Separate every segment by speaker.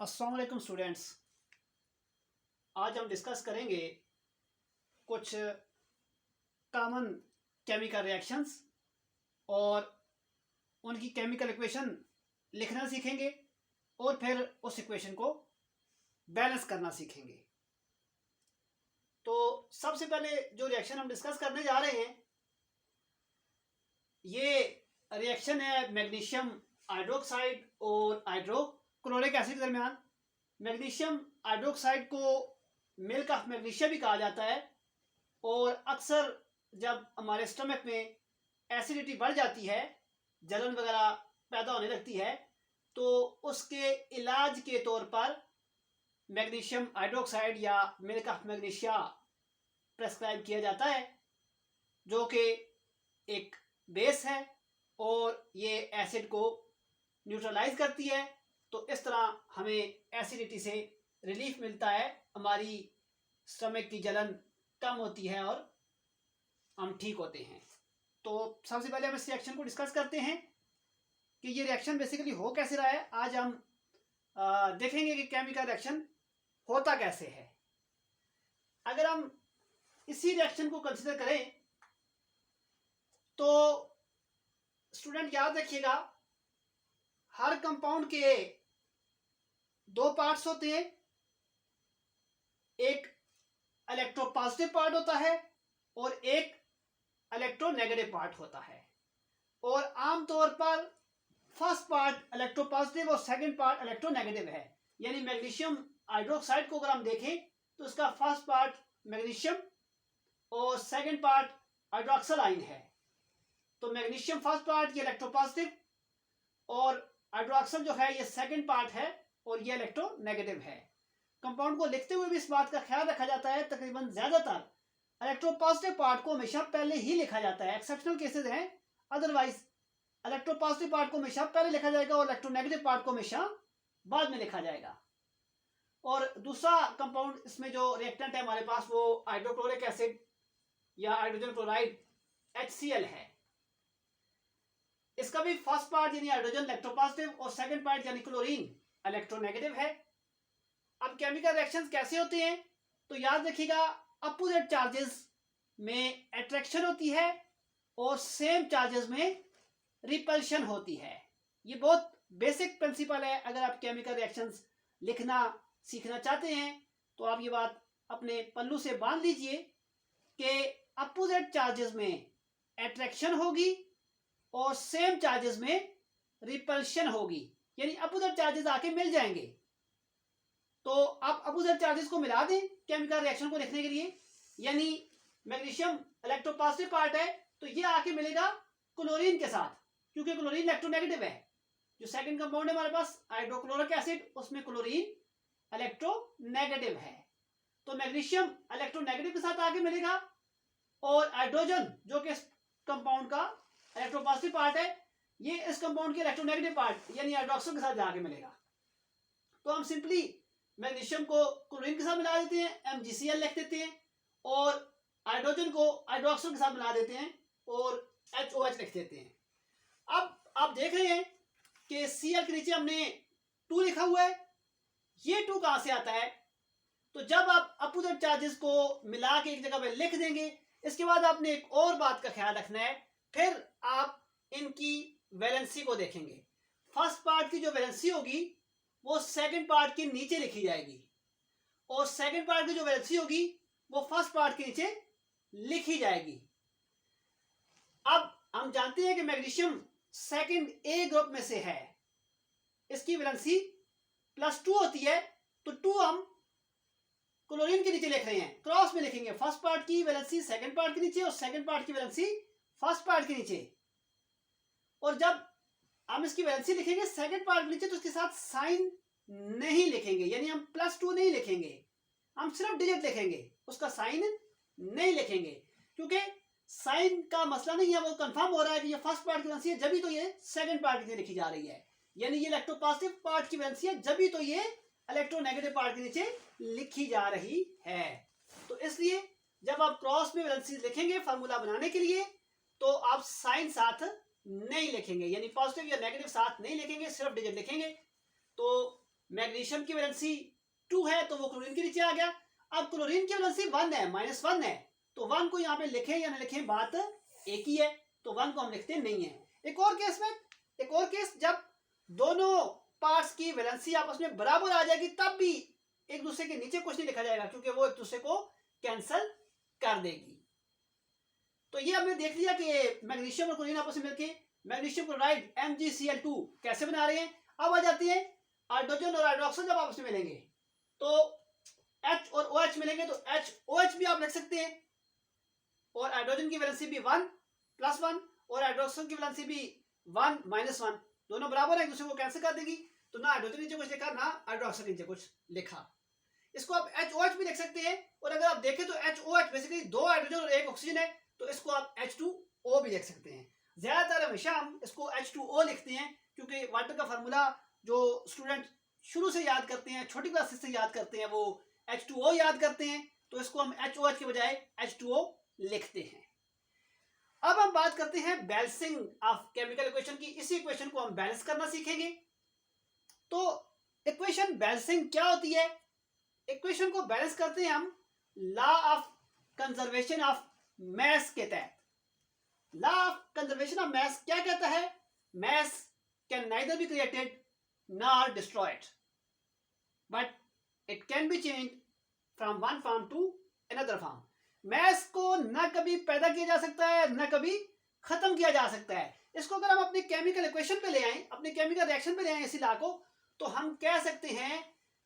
Speaker 1: अस्सलाम वालेकुम स्टूडेंट्स। आज हम डिस्कस करेंगे कुछ कॉमन केमिकल रिएक्शंस और उनकी केमिकल इक्वेशन लिखना सीखेंगे और फिर उस इक्वेशन को बैलेंस करना सीखेंगे। तो सबसे पहले जो रिएक्शन हम डिस्कस करने जा रहे हैं ये रिएक्शन है मैग्नीशियम हाइड्रोक्साइड और हाइड्रोक्लोरिक एसिड के दरमियान। मैग्नीशियम हाइड्रोक्साइड को मिल्क ऑफ मैग्नीशिया भी कहा जाता है और अक्सर जब हमारे स्टमक में एसिडिटी बढ़ जाती है, जलन वगैरह पैदा होने लगती है, तो उसके इलाज के तौर पर मैग्नीशियम हाइड्रोक्साइड या मिल्क ऑफ मैग्नीशिया प्रेस्क्राइब किया जाता है, जो कि एक बेस है और ये एसिड को न्यूट्रलाइज करती है। तो इस तरह हमें एसिडिटी से रिलीफ मिलता है, हमारी स्टमक की जलन कम होती है और हम ठीक होते हैं। तो सबसे पहले हम इस रिएक्शन को डिस्कस करते हैं कि ये रिएक्शन बेसिकली हो कैसे रहा है। आज हम देखेंगे कि केमिकल रिएक्शन होता कैसे है। अगर हम इसी रिएक्शन को कंसिडर करें तो स्टूडेंट याद रखिएगा, हर कंपाउंड के दो पार्ट्स होते हैं। एक इलेक्ट्रोपॉजिटिव पार्ट होता है और एक इलेक्ट्रोनेगेटिव पार्ट होता है। और आमतौर पर फर्स्ट पार्ट इलेक्ट्रोपॉजिटिव और सेकंड पार्ट इलेक्ट्रोनेगेटिव है। यानी मैग्नीशियम हाइड्रोक्साइड को अगर हम देखें तो इसका फर्स्ट पार्ट मैग्नीशियम और सेकंड पार्ट हाइड्रोक्सिल आयन है। तो मैग्नीशियम फर्स्ट पार्ट ये इलेक्ट्रोपॉजिटिव और हाइड्रोक्सिल जो है ये सेकंड पार्ट है और ये इलेक्ट्रोनेगेटिव है। कंपाउंड को लिखते हुए भी इस बात का ख्याल रखा जाता है, तकरीबन ज्यादातर इलेक्ट्रोपॉजिटिव पार्ट को हमेशा पहले ही लिखा जाता है। एक्सेप्शनल केसेस हैं, अदरवाइज इलेक्ट्रोपॉजिटिव पार्ट को हमेशा पहले लिखा जाएगा और इलेक्ट्रोनेगेटिव पार्ट को हमेशा बाद में लिखा जाएगा। और दूसरा कंपाउंड इसमें जो रिएक्टेंट है हमारे पास वो हाइड्रोक्लोरिक एसिड या हाइड्रोजन क्लोराइड HCl है। इसका भी फर्स्ट पार्ट यानी हाइड्रोजन इलेक्ट्रोपॉजिटिव और सेकंड पार्ट यानी क्लोरीन इलेक्ट्रोनेगेटिव है। अब केमिकल रिएक्शंस कैसे होते हैं तो याद रखिएगा, अपोजिट चार्जेस में अट्रैक्शन होती है और सेम चार्जेस में रिपल्शन होती है। ये बहुत बेसिक प्रिंसिपल है। अगर आप केमिकल रिएक्शंस लिखना सीखना चाहते हैं तो आप ये बात अपने पल्लू से बांध लीजिए कि अपोजिट चार्जेस में अट्रैक्शन होगी और सेम चार्जेस में रिपल्शन होगी, यानी अपोजिट चार्जेस आके मिल जाएंगे। तो आप अपोजिट चार्जेस को मिला दें केमिकल रिएक्शन को लिखने के लिए। यानी मैग्नीशियम इलेक्ट्रोपॉजिटिव पार्ट है तो ये आके मिलेगा क्लोरीन के साथ, क्योंकि क्लोरीन इलेक्ट्रोनेगेटिव है। जो सेकंड कंपाउंड है हमारे पास हाइड्रोक्लोरिक एसिड, उसमें क्लोरीन इलेक्ट्रोनेगेटिव है। तो मैग्नीशियम इलेक्ट्रोनेगेटिव के साथ आके मिलेगा और हाइड्रोजन जो कि कंपाउंड का इलेक्ट्रोपॉजिटिव पार्ट है, ये इस कंपाउंड के इलेक्ट्रोनेगेटिव पार्ट यानी हाइड्रोक्सिल के साथ जाके मिलेगा। तो हम सिंपली मैग्नीशियम को क्लोरीन के साथ मिला देते हैं, MgCl लिख देते हैं, और हाइड्रोजन को हाइड्रोक्सिल के साथ मिला देते हैं और HOH लिख देते हैं। अब आप देख रहे हैं कि Cl के नीचे हमने 2 लिखा हुआ है। ये 2 कहां से आता है? तो जब आप अपोजिट चार्जेस को मिला के एक जगह पे लिख देंगे, इसके बाद आपने एक और बात का ख्याल रखना है। फिर आप इनकी वैलेंसी को देखेंगे। फर्स्ट पार्ट की जो वैलेंसी होगी वो सेकंड पार्ट के नीचे लिखी जाएगी और सेकंड पार्ट की जो वैलेंसी होगी वो फर्स्ट पार्ट के नीचे लिखी जाएगी। अब हम जानते हैं कि मैग्नीशियम सेकंड A ग्रुप में से है, इसकी वैलेंसी +2 होती है। तो 2 हम क्लोरीन के नीचे लिख रहे हैं, क्रॉस में लिखेंगे। फर्स्ट पार्ट की वैलेंसी सेकंड पार्ट के नीचे और सेकंड पार्ट की वैलेंसी फर्स्ट पार्ट के नीचे। और जब हम इसकी वैलेंसी लिखेंगे सेकंड पार्ट के नीचे तो उसके साथ साइन नहीं लिखेंगे, यानी हम +2 नहीं लिखेंगे, हम सिर्फ डिजिट लिखेंगे, उसका साइन नहीं लिखेंगे। क्योंकि साइन का मसला नहीं है, वो कंफर्म हो रहा है कि ये फर्स्ट पार्ट की वैलेंसी है, जब भी तो ये सेकंड पार्ट के नीचे लिखी जा रही है। यानी ये इलेक्ट्रोपॉजिटिव पार्ट की वैलेंसी है, जब भी तो ये इलेक्ट्रोनेगेटिव पार्ट के नीचे लिखी जा रही है। तो इसलिए जब आप क्रॉस में वैलेंसी लिखेंगे फार्मूला बनाने के लिए तो आप साइन साथ नहीं लिखेंगे, यानी पॉजिटिव या नेगेटिव साथ नहीं लिखेंगे, सिर्फ डिजिट लिखेंगे। तो मैग्नीशियम की वैलेंसी 2 है तो वो क्लोरीन के नीचे आ गया। अब क्लोरीन की वैलेंसी 1 है, -1 है, तो 1 को यहाँ पे लिखें या ना लिखें बात एक ही है, तो 1 को हम लिखते नहीं है। एक और केस जब दोनों पार्ट्स की वैलेंसी आपस में बराबर आ जाएगी तब भी एक दूसरे के नीचे कुछ नहीं लिखा जाएगा, क्योंकि वो एक दूसरे को कैंसिल कर देगी। तो ये हमने देख लिया कि मैग्नीशियम और क्लोरीन आपस में मिलकर मैग्नीशियम क्लोराइड MgCl2 कैसे बना रहे हैं। अब आ जाती है हाइड्रोजन और हाइड्रोक्सिल जब आपस में मिलेंगे तो H और OH मिलेंगे तो HOH भी आप लिख सकते हैं, और हाइड्रोजन की वैलेंसी भी 1 + 1 और हाइड्रोक्सिल की वैलेंसी भी 1 - 1, दोनों बराबर है, एक दूसरे को कैंसिल कर देगी। तो ना हाइड्रोजन नीचे कुछ लिखा ना हाइड्रोक्सिल नीचे कुछ लिखा। इसको आप HOH भी लिख सकते हैं, और अगर आप देखें तो HOH बेसिकली 2 हाइड्रोजन और 1 ऑक्सीजन है, तो इसको आप H2O भी लिख सकते हैं। ज्यादातर हमेशा हम इसको H2O लिखते हैं, क्योंकि वाटर का फार्मूला जो स्टूडेंट शुरू से याद करते हैं, छोटी क्लासेस से याद करते हैं, वो H2O याद करते हैं, तो इसको हम HOH के बजाय H2O लिखते हैं। अब हम बात करते हैं बैलेंसिंग ऑफ केमिकल इक्वेशन की। इसी इक्वेशन को हम बैलेंस करना सीखेंगे। तो इक्वेशन बैलेंसिंग क्या होती है? इक्वेशन को बैलेंस करते हैं हम law of conservation of mass के तहत। Law of conservation of mass क्या कहता है? Mass can neither be created nor destroyed, but it can be change from one form to another form. Mass को न कभी पैदा किया जा सकता है, न कभी खत्म किया जा सकता है। इसको अगर हम अपने केमिकल इक्वेशन पे ले आए, अपने केमिकल रिएक्शन पे ले आए इसी लॉ को, तो हम कह सकते हैं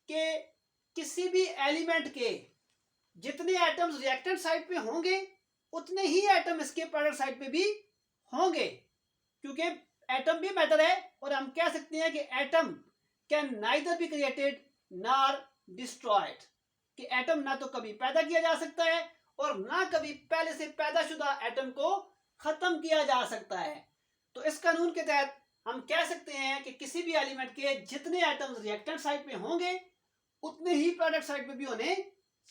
Speaker 1: कि किसी भी एलिमेंट के जितने एटम्स रिएक्टेंट साइड पे होंगे उतने ही एटम इसके प्रोडक्ट साइड पे भी होंगे, क्योंकि एटम भी मैटर है। और हम कह सकते हैं कि atom can neither be created nor destroyed, कि एटम ना तो कभी पैदा किया जा सकता है और ना कभी पहले से पैदाशुदा एटम को खत्म किया जा सकता है। तो इस कानून के तहत हम कह सकते हैं कि किसी भी एलिमेंट के जितने एटम्स रिएक्टेंट साइड पे होंगे उतने ही प्रोडक्ट साइड पे भी होने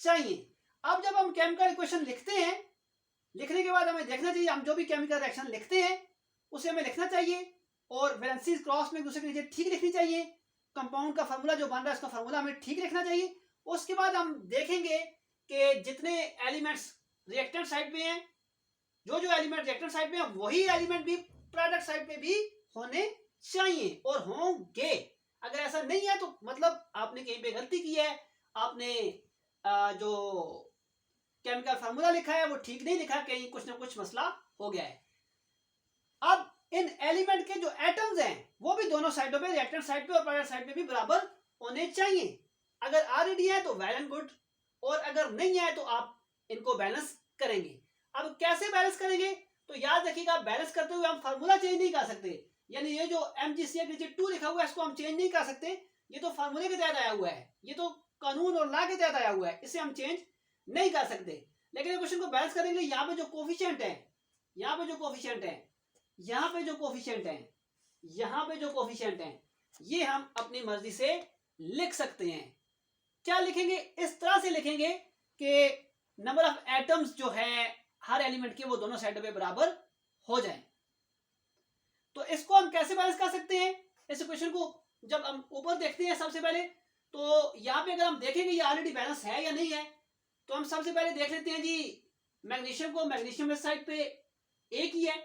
Speaker 1: चाहिए। अब जब हम केमिकल इक्वेशन लिखते हैं, लिखने के बाद हमें देखना चाहिए, हम जो भी केमिकल रिएक्शन लिखते हैं उसे हमें लिखना चाहिए और वैलेंसी क्रॉस में एक दूसरे के नीचे ठीक लिखनी चाहिए। कंपाउंड का फार्मूला जो बन रहा है उसका फार्मूला हमें ठीक लिखना चाहिए। उसके बाद हम देखेंगे कि जितने एलिमेंट्स रिएक्टेंट साइड पे हैं, जो एलिमेंट रिएक्टेंट साइड पे हैं वही एलिमेंट भी प्रोडक्ट साइड पे भी होने चाहिए और होंगे। अगर ऐसा नहीं है तो मतलब आपने कहीं पे गलती की है, आपने जो केमिकल फार्मूला लिखा है वो ठीक नहीं लिखा, कहीं कुछ ना कुछ मसला हो गया है। अब इन एलिमेंट के जो एटम्स हैं वो भी दोनों साइडों पे, रिएक्टेंट साइड पे और प्रोडक्ट साइड पे भी बराबर होने चाहिए। अगर ऑलरेडी है तो वेल एंड गुड, और अगर नहीं है तो आप इनको बैलेंस करेंगे। अब कैसे बैलेंस करेंगे? तो याद रखिएगा, बैलेंस करते हुए हम फार्मूला चेंज नहीं कर सकते। यानी ये जो MgCl नीचे 2 लिखा हुआ है इसको हम चेंज नहीं कर सकते, ये तो फार्मूले के तहत आया हुआ है, ये तो कानून और लॉ के तहत आया हुआ है, इसे हम चेंज नहीं कर सकते। लेकिन क्वेश्चन को बैलेंस करने के लिए यहाँ पे जो कोफिशिएंट है, यहाँ पे जो कोफिशिएंट है, यहाँ पे जो कोफिशिएंट है, यहाँ पे जो कोफिशिएंट है, ये हम अपनी मर्जी से लिख सकते हैं। क्या लिखेंगे? इस तरह से लिखेंगे कि नंबर ऑफ एटम्स जो है हर एलिमेंट के वो दोनों साइडों पे बराबर हो जाए। तो इसको हम कैसे बैलेंस कर सकते हैं? इस इक्वेशन को जब हम ऊपर देखते हैं सबसे पहले, तो यहाँ पे अगर हम देखेंगे ये ऑलरेडी बैलेंस है या नहीं है, तो हम सबसे पहले देख लेते हैं जी मैग्नीशियम को। मैग्नीशियम इस साइड पे एक ही है,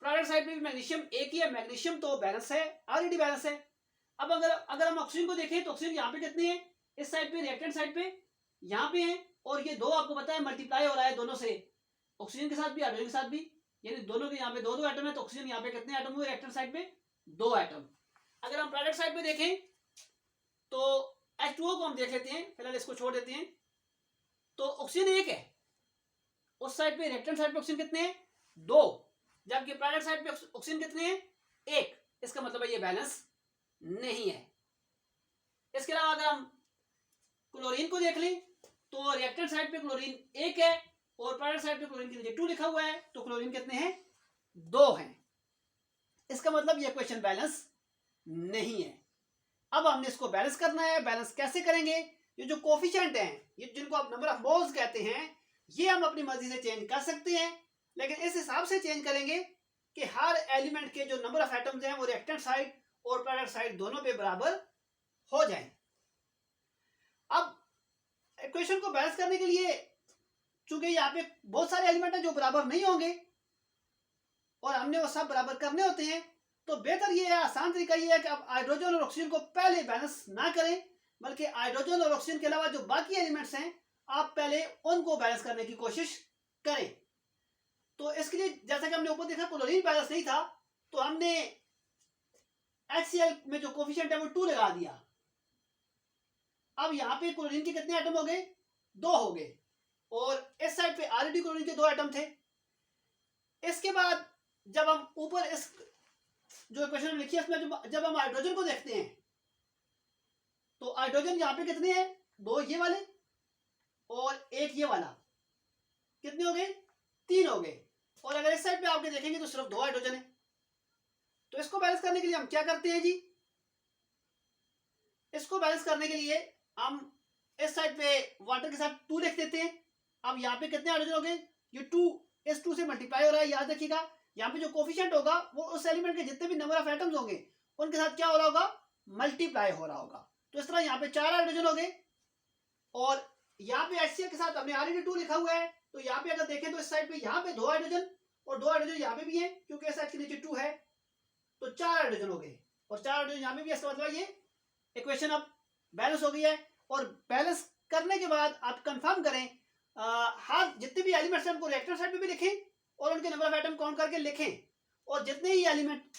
Speaker 1: प्रोडक्ट साइड पे भी मैग्नीशियम एक ही है, मैग्नीशियम तो बैलेंस है, ऑलरेडी बैलेंस है। अब अगर हम ऑक्सीजन को देखें तो ऑक्सीजन यहाँ पे कितने हैं? इस साइड पे रिएक्टेंट साइड पे यहाँ पे हैं, और ये दो आपको पता है मल्टीप्लाई हो रहा है दोनों से, ऑक्सीजन के साथ भी हाइड्रोजन के साथ भी, यानी दोनों के यहाँ पे दो एटम है। तो ऑक्सीजन यहाँ पे कितने एटम हुए? रिएक्टेंट साइड पे 2 एटम। अगर हम प्रोडक्ट साइड पे देखें तो H2O को हम देख लेते हैं, फिलहाल इसको छोड़ देते हैं। तो ऑक्सीजन 1 है, उस साइड पे रिएक्टेंट साइड पे ऑक्सीजन कितने हैं? 2, जबकि प्रोडक्ट साइड पे ऑक्सीजन कितने हैं? 1। इसका मतलब है ये बैलेंस नहीं है। इसके अलावा अगर हम क्लोरीन को देख लें तो रिएक्टेंट साइड पे क्लोरीन 1 है और प्रोडक्ट साइड पे क्लोरीन के नीचे 2 लिखा हुआ है, तो क्लोरीन कितने हैं? 2 हैं। इसका मतलब ये इक्वेशन बैलेंस नहीं है। अब हमने इसको बैलेंस करना है। बैलेंस कैसे करेंगे? ये जो कोफिशिएंट हैं, ये जिनको आप नंबर ऑफ मोल्स कहते हैं, ये हम अपनी मर्जी से चेंज कर सकते हैं, लेकिन इस हिसाब से चेंज करेंगे कि हर एलिमेंट के जो नंबर ऑफ एटम्स हैं वो रिएक्टेंट साइड और प्रोडक्ट साइड दोनों पे बराबर हो जाए। अब इक्वेशन को बैलेंस करने के लिए चूंकि यहाँ पे बहुत सारे एलिमेंट हैं जो बराबर नहीं होंगे और हमने वो सब बराबर करने होते हैं, तो बेहतर ये है, आसान तरीका ये है कि आप हाइड्रोजन और ऑक्सीजन को पहले बैलेंस ना करें, बल्कि हाइड्रोजन और ऑक्सीजन के अलावा जो बाकी एलिमेंट्स हैं आप पहले उनको बैलेंस करने की कोशिश करें। तो इसके लिए जैसा कि हमने ऊपर देखा क्लोरीन बैलेंस नहीं था, तो हमने HCl में जो कोफिशिएंट है वो 2 लगा दिया। अब यहाँ पे क्लोरीन के कितने एटम हो गए? 2 हो गए, और इस साइड पे ऑलरेडी क्लोरीन के 2 एटम थे। इसके बाद जब हम ऊपर इस जो इक्वेशन लिखी है इसमें जब हम हाइड्रोजन को देखते हैं, तो हाइड्रोजन यहाँ पे कितने हैं? 2 ये वाले और 1 ये वाला, कितने हो गए? 3 हो गए। और अगर इस साइड पे आपके देखेंगे तो सिर्फ 2 हाइड्रोजन है। तो इसको बैलेंस करने के लिए हम क्या करते हैं जी? इसको बैलेंस करने के लिए हम इस साइड पे वाटर के साथ 2 लिख देते हैं। अब यहाँ पे कितने हाइड्रोजन हो गए? ये 2 इस 2 से मल्टीप्लाई हो रहा है। याद रखिएगा यहाँ पे जो कोफिशिएंट होगा वो उस एलिमेंट के जितने भी नंबर ऑफ एटम्स होंगे उनके साथ क्या हो रहा होगा? मल्टीप्लाई हो रहा होगा। तो इस तरह यहाँ पे 4 हाइड्रोजन हो गए, और यहाँ पे HCl के साथ हमने ऑलरेडी 2 लिखा हुआ है। तो यहाँ पे अगर देखें तो इस साइड पे यहाँ पे 2 हाइड्रोजन और 2 हाइड्रोजन यहाँ पे भी है, क्योंकि इस साइड के नीचे 2 है, तो 4 हाइड्रोजन हो गए और 4 हाइड्रोजन यहाँ पे भी। इसका मतलब ये इक्वेशन अब बैलेंस हो गई है। और बैलेंस करने के बाद आप कंफर्म करें, हर जितने भी एलिमेंट्स हैं उनको रिएक्टेंट साइड पे भी लिखें और उनके नंबर ऑफ एटम काउंट करके लिखें, और जितने ही एलिमेंट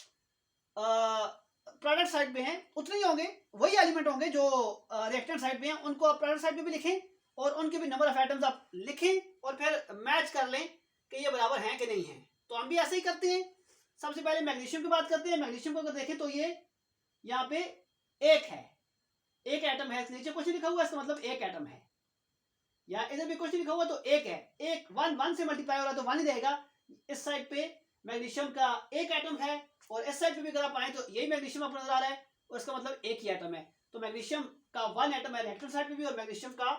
Speaker 1: प्रोडक्ट साइड पे हैं उतने ही होंगे, वही एलिमेंट होंगे जो रिएक्टेंट साइड पे हैं, उनको आप प्रोडक्ट साइड पे भी लिखें और उनके भी नंबर ऑफ एटम्स आप लिखें और फिर मैच कर लें कि ये बराबर हैं कि नहीं है। तो हम भी ऐसे ही करते हैं। सबसे पहले मैग्नीशियम की बात करते हैं। मैग्नीशियम को अगर देखें तो ये यहाँ पे 1 है, 1 एटम है। नीचे कुछ लिखा हुआ है, इसका मतलब 1 एटम है। या इधर भी कुछ लिखा हुआ तो 1 है। 1 से मल्टीप्लाई हो रहा है तो 1 ही रहेगा। इस साइड पे मैग्नीशियम का 1 एटम है और इस साइड पे भी अगर आप आए तो यही मैग्नीशियम आपको नजर आ रहा है और इसका मतलब 1 ही एटम है। तो मैग्नीशियम का 1 एटम है रिएक्टेंट साइड पे भी और मैग्नीशियम का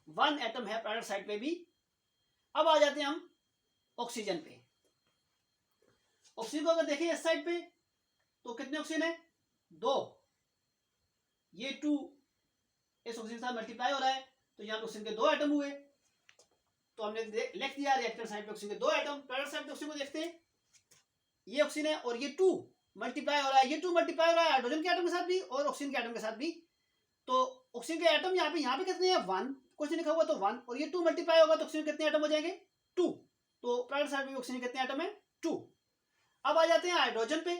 Speaker 1: 1 एटम है प्रोडक्ट साइड पे भी। अब आ जाते हैं हम ऑक्सीजन पे। ऑक्सीजन को अगर देखें इस साइड पे तो कितने ऑक्सीजन है? 2। ये 2 इस ऑक्सीजन के साथ मल्टीप्लाई हो रहा है, तो यहाँ पे ऑक्सीजन के 2 एटम हुए। तो हमने लिख दिया रिएक्टेंट साइड पे ऑक्सीजन के 2 एटम। प्रोडक्ट साइड पे ऑक्सीजन को देखते हैं, ये ऑक्सीजन है और ये 2 मल्टीप्लाई हो रहा है। ये 2 मल्टीप्लाई हो रहा है हाइड्रोजन के एटम के साथ भी और ऑक्सीजन के एटम के साथ भी। तो ऑक्सीजन के एटम यहाँ पे कितने हैं? 1। कुछ लिखा हुआ तो 1, और ये 2 मल्टीप्लाई होगा तो ऑक्सीजन कितने एटम हो जाएंगे? 2। तो प्रोडक्ट साइड पे ऑक्सीजन कितने एटम है? 2। अब आ जाते हैं हाइड्रोजन पे।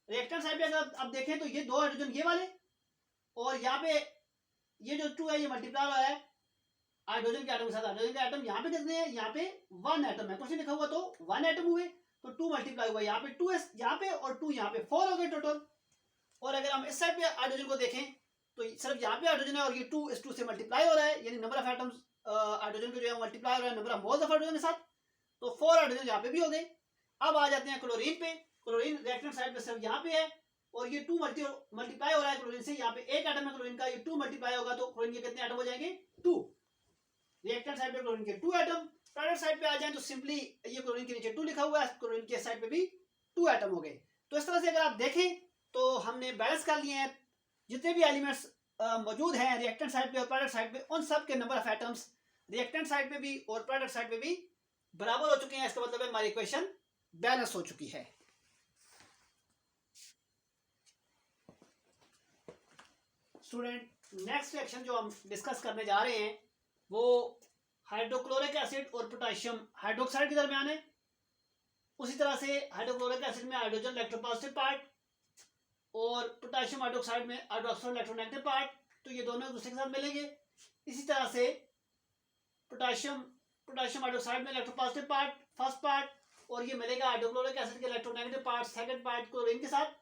Speaker 1: रिएक्टेंट साइड पे अगर आप देखें तो ये 2 हाइड्रोजन ये वाले, और यहाँ पे ये जो 2 है ये मल्टीप्लाई हो रहा है हाइड्रोजन के एटम के साथ। हाइड्रोजन के एटम यहाँ पे कितने हैं? यहाँ पे 1 एटम है। कुछ लिखा हुआ तो 1 एटम हुए, तो 2 मल्टीप्लाई हुआ। यहाँ पे 2 यहाँ पे और 2 यहाँ पे, 4 हो गए टोटल। और अगर हम इस साइड पे हाइड्रोजन को देखें तो सिर्फ यहाँ पे हाइड्रोजन है और ये 2 इस 2 से मल्टीप्लाई हो रहा है, यानी नंबर ऑफ एटम्स हाइड्रोजन के जो है मल्टीप्लाई हो रहा है number of moles of hydrogen के साथ। तो 4 हाइड्रोजन यहाँ पे भी हो गए। अब आ जाते हैं क्लोरीन पे। क्लोरीन रिएक्टेंट साइड पे सिर्फ यहाँ पे है और ये 2 मल्टीप्लाई हो रहा है क्लोरीन से। यहाँ पे 1 एटम है क्लोरीन का, ये 2 मल्टीप्लाई होगा तो क्लोरीन के कितने एटम हो जाएंगे? 2। रिएक्टेंट साइड पे क्लोरीन के 2 एटम। प्रोडक्ट साइड पे आ जाए तो सिंपली ये क्लोरीन के नीचे 2 लिखा हुआ है, क्लोरीन के साइड पे भी 2 एटम हो गए। तो इस तरह से अगर आप देखें तो हमने बैलेंस कर लिए हैं जितने भी एलिमेंट्स मौजूद हैं रिएक्टेंट साइड पे और प्रोडक्ट साइड पे, उन सब के number of atoms reactant side पे भी और प्रोडक्ट साइड पे भी बराबर हो चुके हैं। इसका मतलब है हमारी इक्वेशन बैलेंस हो चुकी है। स्टूडेंट, नेक्स्ट रिएक्शन जो हम डिस्कस करने जा रहे हैं वो हाइड्रोक्लोरिक एसिड और पोटेशियम हाइड्रोक्साइड के दरमियान है। उसी तरह से हाइड्रोक्लोरिक एसिड में हाइड्रोजन इलेक्ट्रोपॉजिटिव पार्ट और पोटेशियम हाइड्रोक्साइड में हाइड्रोक्साइड इलेक्ट्रोनेगेटिव पार्ट, तो ये दोनों एक दूसरे के साथ मिलेंगे। इसी तरह से पोटेशियम हाइड्रोक्साइड में इलेक्ट्रोपॉजिटिव पार्ट फर्स्ट पार्ट, और ये मिलेगा हाइड्रोक्लोरिक एसिड के electronegative part second part chlorine के साथ।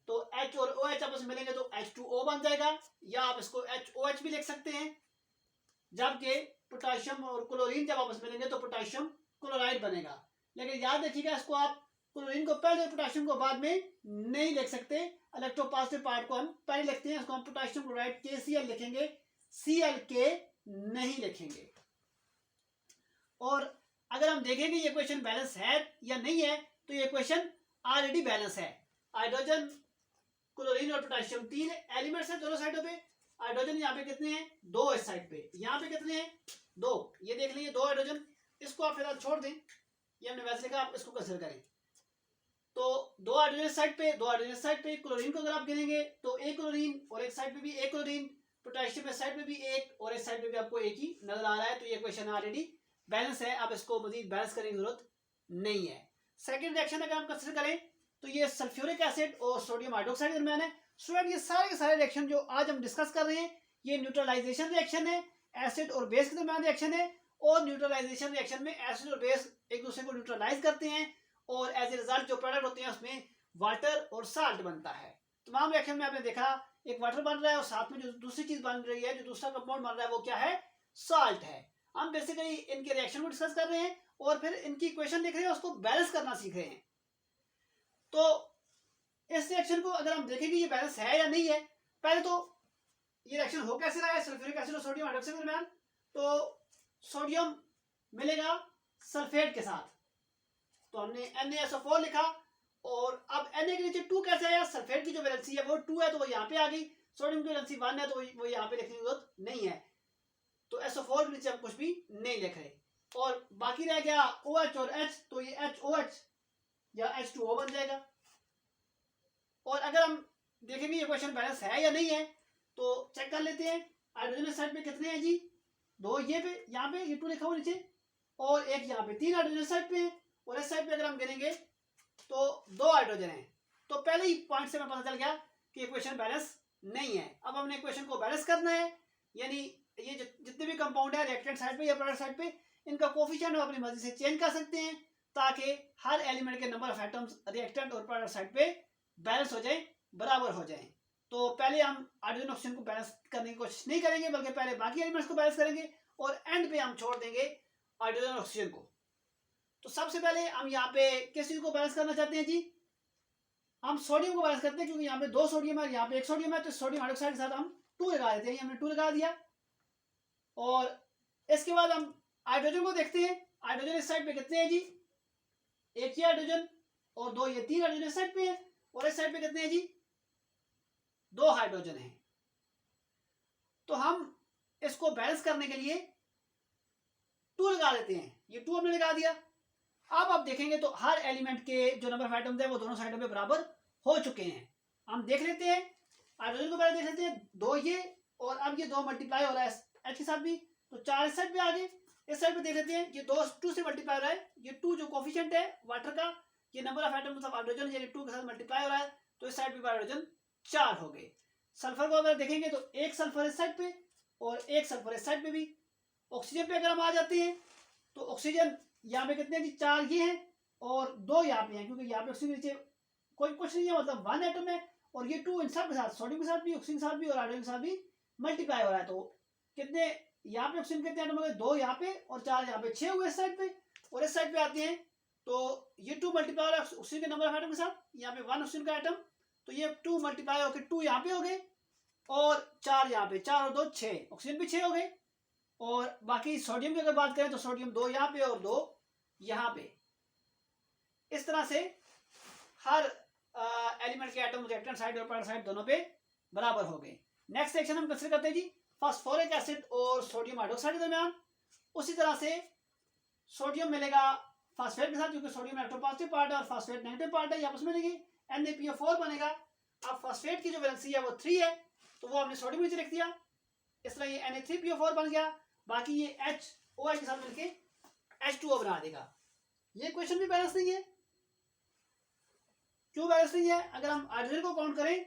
Speaker 1: तो H और OH आपस में मिलेंगे तो H2O बन जाएगा, या आप इसको HOH भी लिख सकते हैं। जबकि पोटेशियम और क्लोरीन जब आपस में मिलेंगे तो पोटेशियम क्लोराइड बनेगा। लेकिन याद रखिएगा इसको आप क्लोरीन को पहले पोटेशियम को बाद में नहीं लिख सकते। इलेक्ट्रोपॉजिटिव पार्ट को हम पहले लिखते हैं, इसको हम पोटेशियम क्लोराइड KCl लिखेंगे, ClK नहीं लिखेंगे। और अगर हम देखेंगे ये इक्वेशन बैलेंस है या नहीं है तो ये इक्वेशन ऑलरेडी बैलेंस है। हाइड्रोजन क्लोरीन और पोटेशियम, 3 एलिमेंट्स हैं दोनों साइडों पे। हाइड्रोजन यहाँ पे कितने हैं? 2 इस साइड पे, यहाँ पे कितने हैं? 2। ये देख लीजिए 2 हाइड्रोजन। इसको आप फिलहाल छोड़ दें, ये हमने वैसे लिखा, आप इसको कंसिडर करें। तो 2 हाइड्रोजन साइड पे, 2 हाइड्रोजन साइड पे। क्लोरीन को अगर आप गिनेंगे तो एक क्लोरीन और एक साइड पे भी एक क्लोरीन, पोटेशियम इस साइड पे भी एक और इस साइड पे भी आपको एक ही नजर आ रहा है। तो ये क्वेश्चन ऑलरेडी बैलेंस है, आप इसको मजीद बैलेंस करने की जरूरत नहीं है। सेकेंड रिएक्शन अगर हम कंसिडर करें तो ये सल्फ्यूरिक एसिड और सोडियम हाइड्रोक्साइड के दरमियान है। स्टूडेंट ये सारे के सारे रिएक्शन जो आज हम डिस्कस कर रहे हैं ये न्यूट्रलाइजेशन रिएक्शन है, एसिड और बेस के दरमियान रिएक्शन है। और न्यूट्रलाइजेशन रिएक्शन में एसिड और बेस एक दूसरे को न्यूट्रलाइज करते हैं और एज ए रिजल्ट जो प्रोडक्ट होते हैं उसमें वाटर और साल्ट बनता है। तमाम रिएक्शन में आपने देखा एक वाटर बन रहा है और साथ में जो दूसरी चीज बन रही है, जो दूसरा कंपाउंड बन रहा है वो क्या है? सॉल्ट है। हम बेसिकली इनके रिएक्शन को डिस्कस कर रहे हैं और फिर इनकी इक्वेशन देख रहे हैं, उसको बैलेंस करना सीख रहे हैं। तो इस रिएक्शन को अगर हम देखेंगे ये बैलेंस है या नहीं है, पहले तो ये रिएक्शन हो कैसे रहा है सल्फ्यूरिक एसिड और सोडियम हाइड्रोक्साइड के दरमियान। तो सोडियम मिलेगा सल्फेट के साथ, तो हमने NaSO4 लिखा। और अब Na के नीचे 2 कैसे आया? सल्फेट की जो वैलेंसी है वो 2 है तो वो यहाँ पे आ गई। सोडियम की वैलेंसी 1 है तो वो यहाँ पे लिखने की जरूरत नहीं है, तो SO4 के नीचे हम कुछ भी नहीं लिख रहे। और बाकी रह गया OH और H, तो ये HOH या H2O बन जाएगा। और अगर हम देखेंगे ये क्वेश्चन बैलेंस है या नहीं है तो चेक कर लेते हैं। हाइड्रोजन साइड पे कितने हैं जी? 2 ये पे, यहाँ पे ये 2 लिखा हुआ नीचे, और एक यहाँ पे। 3 हाइड्रोजन साइड पे है और इस साइड पे अगर हम गिनेंगे तो 2 हाइड्रोजन है। तो पहले ही पॉइंट से हमें पता चल गया कि इक्वेशन बैलेंस नहीं है। अब हमने इक्वेशन को बैलेंस करना है, यानी ये जितने भी कंपाउंड है रिएक्टेंट साइड पे या प्रोडक्ट साइड पे, इनका कोफिशिएंट हम अपनी मर्जी से चेंज कर सकते हैं ताकि हर एलिमेंट के नंबर ऑफ एटम्स रिएक्टेंट और प्रोडक्ट साइड पे बैलेंस हो जाए, बराबर हो जाए। तो पहले हम हाइड्रोजन ऑक्सीजन को बैलेंस करने की कोशिश नहीं करेंगे, बल्कि पहले बाकी एलिमेंट्स को बैलेंस करेंगे और एंड पे हम छोड़ देंगे हाइड्रोजन ऑक्सीजन को। तो सबसे पहले हम यहाँ पे किस चीज को बैलेंस करना चाहते हैं जी? हम सोडियम को बैलेंस करते हैं, क्योंकि यहाँ पे 2 सोडियम है, यहाँ पे 1 सोडियम है, तो सोडियम हाइड्रोक्साइड के साथ हम 2 लगा देते हैं। हमने 2 लगा दिया। और इसके बाद हम हाइड्रोजन को देखते हैं। हाइड्रोजन इस साइड पे कितने हैं जी? 1 ही हाइड्रोजन और 2 ये 3 हाइड्रोजन इस साइड पे है, और इस साइड पे कितने हैं जी? 2 हाइड्रोजन है। तो हम इसको बैलेंस करने के लिए 2 लगा देते हैं। ये 2 हमने लगा दिया। अब आप देखेंगे तो हर एलिमेंट के जो नंबर ऑफ एटम्स है वो दोनों साइडों पे बराबर हो चुके हैं। हम देख लेते हैं हाइड्रोजन को पहले देख लेते हैं, 2 ये और अब ये 2 मल्टीप्लाई हो रहा है H के साथ भी, तो 4 इस साइड पे आ गए। इस साइड पे देख लेते हैं ये 2 से मल्टीप्लाई हो रहा है, ये 2 जो कोफिशिएंट है वाटर का, ये number of atoms of hydrogen यानी 2 के साथ मल्टीप्लाई हो रहा है, तो इस साइड पे हाइड्रोजन 4 हो गए। सल्फर को अगर देखेंगे तो 1 सल्फर इस साइड पे और 1 सल्फर इस साइड पे भी। ऑक्सीजन पे अगर हम आ जाते हैं तो ऑक्सीजन यहाँ पे कितने हैं जी? 4 ये हैं और 2 यहाँ पे हैं, क्योंकि यहाँ पे ऑक्सीजन नीचे कोई कुछ नहीं है, मतलब 1 एटम है। और ये 2 इन सब के साथ, सोडियम के साथ भी, ऑक्सीजन के साथ भी और हाइड्रोजन के साथ भी मल्टीप्लाई हो रहा है। तो कितने यहाँ पे ऑक्सीजन कितने एटम हो गए? 2 यहाँ पे और 4 यहाँ पे, 6 हुए इस साइड पे। और इस साइड पे आते हैं तो ये 2 मल्टीप्लाई हो रहा है ऑक्सीजन के नंबर ऑफ एटम के साथ, यहाँ पे 1 ऑक्सीजन का एटम, तो ये 2 मल्टीप्लाई होकर 2 यहाँ पे हो गए और 4 यहाँ पे, 4 और 2 6, ऑक्सीजन भी 6 हो गए। और बाकी सोडियम की अगर बात करें तो सोडियम 2 यहाँ पे और 2 यहाँ पे। इस तरह से हर एलिमेंट के एटम रिएक्टेंट साइड और प्रोडक्ट साइड दोनों पे बराबर हो गए। नेक्स्ट सेक्शन हम कंसीडर करते हैं जी फास्फोरिक एसिड और सोडियम हाइड्रोक्साइड के दरमियान। उसी तरह से सोडियम मिलेगा फास्फेट के साथ, क्योंकि सोडियम इलेक्ट्रोपॉजिटिव पार्ट है और फास्फेट नेगेटिव पार्ट है, ये आपस में मिलेंगे, NaPO4 बनेगा। अब फास्फेट की जो वैलेंसी है वो 3 है, तो वो हमने सोडियम नीचे लिख दिया। इस तरह ये Na3PO4 बन गया। बाकी ये HOH के साथ मिलके H2O बना देगा। ये क्वेश्चन भी बैलेंस नहीं है। क्यों बैलेंस नहीं है? अगर हम हाइड्रोजन को काउंट करें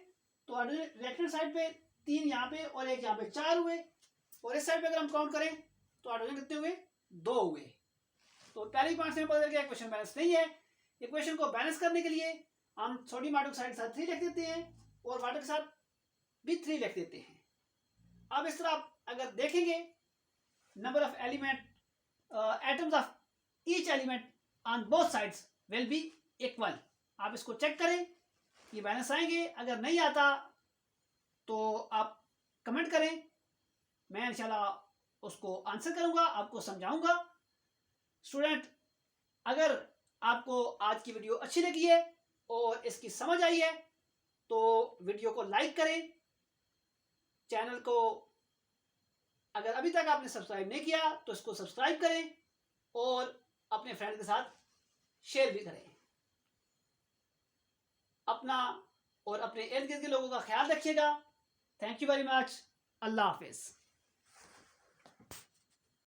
Speaker 1: तो हाइड्रोजन रिएक्टेंट साइड पे 3 यहाँ पे और 1 यहाँ पे, 4 हुए। और इस साइड पे अगर हम काउंट करें तो हाइड्रोजन कितने हुए? 2 हुए। तो पहली पॉइंट से पता चल गया क्वेश्चन बैलेंस नहीं है। इक्वेशन को बैलेंस करने के लिए हम सोडियम हाइड्रोक्साइड के साथ 3 लिख देते हैं और वाटर के साथ भी 3 लिख देते हैं। अब इस तरह आप अगर देखेंगे number of element atoms of each element on both sides will be equal. आप इसको चेक करें, ये बैलेंस आएंगे। अगर नहीं आता तो आप कमेंट करें, मैं इंशाल्लाह उसको आंसर करूंगा, आपको समझाऊंगा। स्टूडेंट, अगर आपको आज की वीडियो अच्छी लगी है और इसकी समझ आई है तो वीडियो को लाइक करें, चैनल को अगर अभी तक आपने सब्सक्राइब नहीं किया तो इसको सब्सक्राइब करें और अपने फ्रेंड के साथ शेयर भी करें। अपना और अपने इर्द गिर्द के लोगों का ख्याल रखिएगा। Thank you very much. अल्लाह हाफिज़।